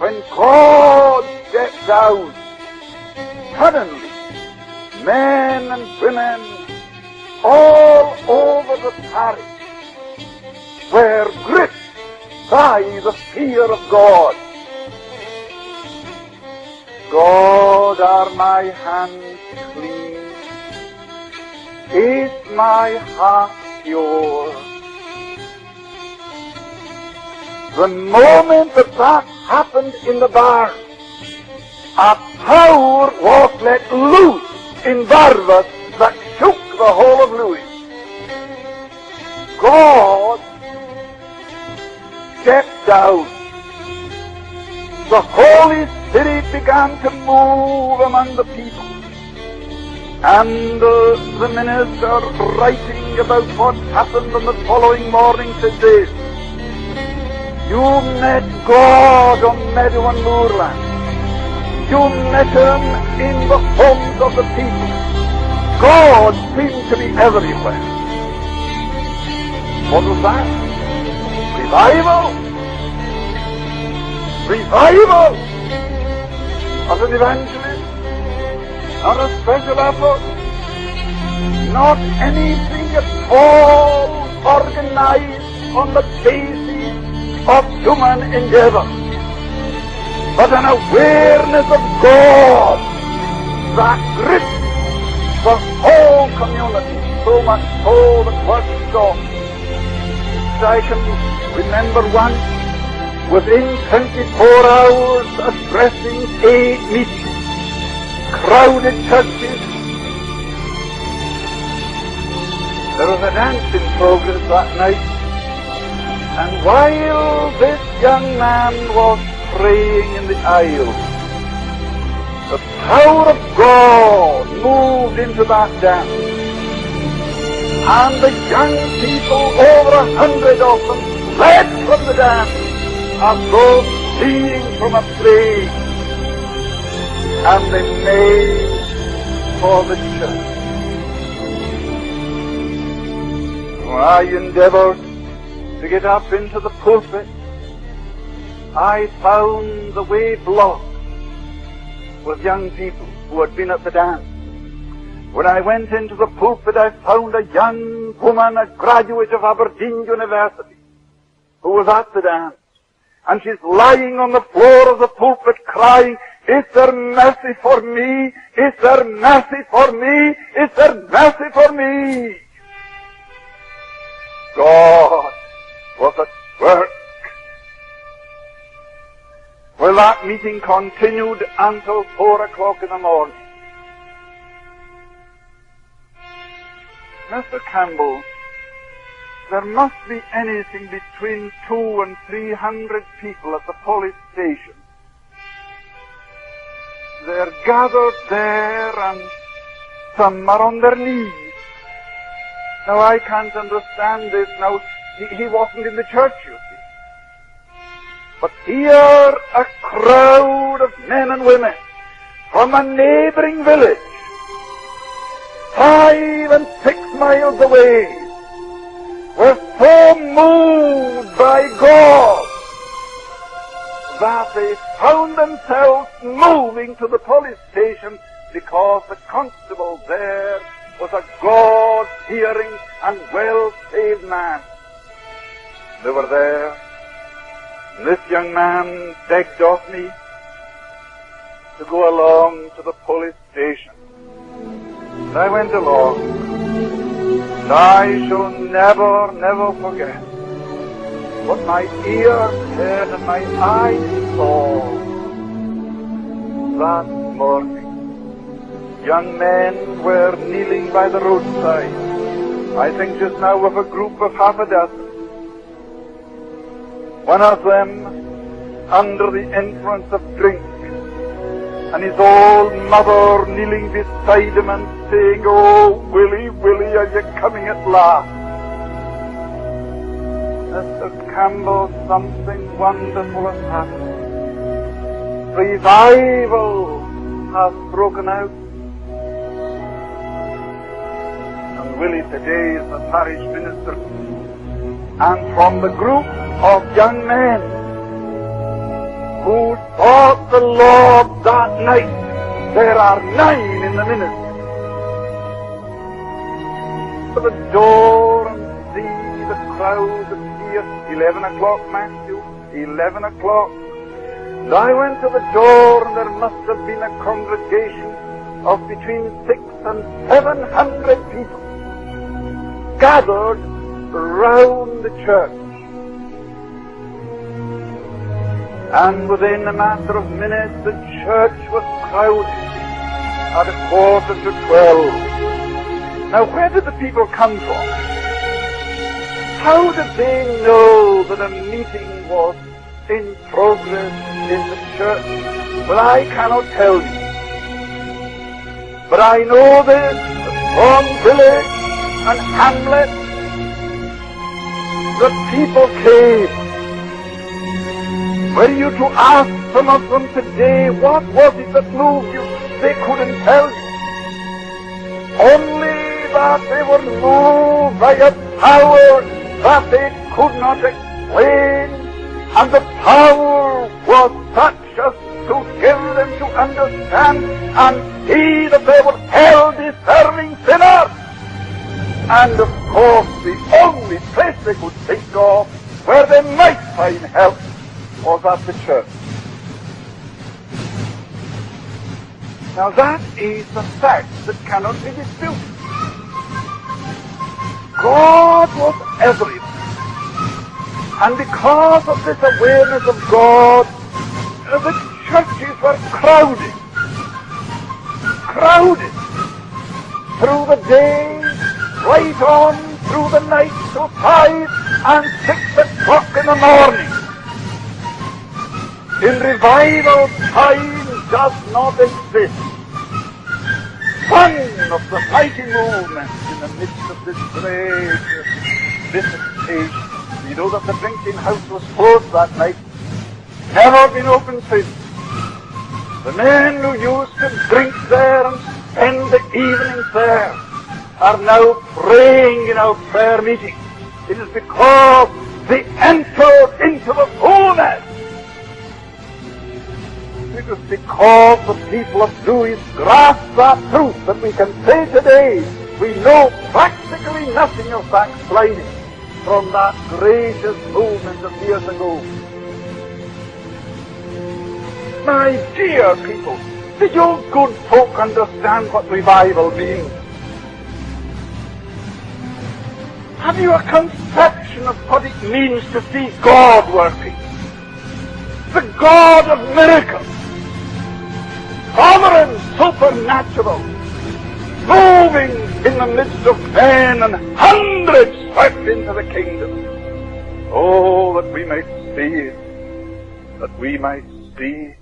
when God stepped out, suddenly men and women all over the parish were gripped by the fear of God. God, are my hands clean? Is my heart pure? The moment that happened in the barn, a power was let loose in Barnabas that shook the whole of Louis. God stepped out. The Holy Spirit began to move among the people. And the minister, writing about what happened on the following morning, said this: "You met God on Meadow and Moorland. You met Him in the homes of the people. God seemed to be everywhere." What was that? Revival! Revival! As an evangelist, not a special effort, not anything at all organized on the basis of human endeavor, but an awareness of God that gripped the whole community, so much so that was stopped. I can remember once, within 24 hours, addressing 8 meetings, crowded churches. There was a dance in progress that night, and while this young man was praying in the aisle, the power of God moved into that dance. And the young people, over 100 of them, fled from the dance as though fleeing from a plague. And they made for the church. When I endeavored to get up into the pulpit, I found the way blocked with young people who had been at the dance. When I went into the pulpit, I found a young woman, a graduate of Aberdeen University, who was at the dance. And she's lying on the floor of the pulpit crying, "Is there mercy for me? Is there mercy for me? Is there mercy for me?" God was at work. Well, that meeting continued until 4 o'clock in the morning. Mr. Campbell, there must be anything between 200 and 300 people at the police station. They're gathered there and some are on their knees. Now, I can't understand this. Now, he wasn't in the church, you see. But here, a crowd of men and women from a neighboring village, 5 and 6 miles away, were so moved by God that they found themselves moving to the police station because the constable there was a God-fearing and well-saved man. They were there, and this young man begged of me to go along to the police station. And I went along, and I shall never, never forget what my ears heard and my eyes saw that morning. Young men were kneeling by the roadside. I think just now of a group of half a dozen. One of them under the influence of drink, and his old mother kneeling beside him and saying, "Oh, Willie, Willie, are you coming at last?" Mr. Campbell, something wonderful has happened. Revival has broken out. And Willie today is the parish minister. And from the group of young men who sought the Lord that night. There are 9 in the ministry. To the door and see the crowd appear. 11 o'clock, Matthew. 11 o'clock. And I went to the door, and there must have been a congregation of between 600 and 700 people gathered round the church. And within a matter of minutes, the church was crowded at 11:45. Now, where did the people come from? How did they know that a meeting was in progress in the church? Well, I cannot tell you. But I know this, from village and hamlet, the people came. Were you to ask some of them today, what was it that moved you? They couldn't tell you. Only that they were moved by a power that they could not explain, and the power was such as to give them to understand and see that they were hell-deserving sinners. And of course, the only place they could think of where they might find help was at the church. Now that is a fact that cannot be disputed. God was everywhere. And because of this awareness of God, the churches were crowded. Crowded. Through the day, right on through the night to 5 and 6 o'clock in the morning. In revival, time does not exist. One of the mighty movements in the midst of this great visitation. You know that the drinking house was closed that night. Never been opened since. The men who used to drink there and spend the evenings there are now praying in our prayer meeting. It is because they entered into the fullness. It is because the people of Lewis grasped that truth that we can say today we know practically nothing of backsliding from that gracious movement of years ago. My dear people, do you good folk understand what revival means? Have you a conception of what it means to see God working? The God of miracles, sovereign, supernatural, moving in the midst of men and hundreds swept into the kingdom. Oh, that we might see it, that we might see it.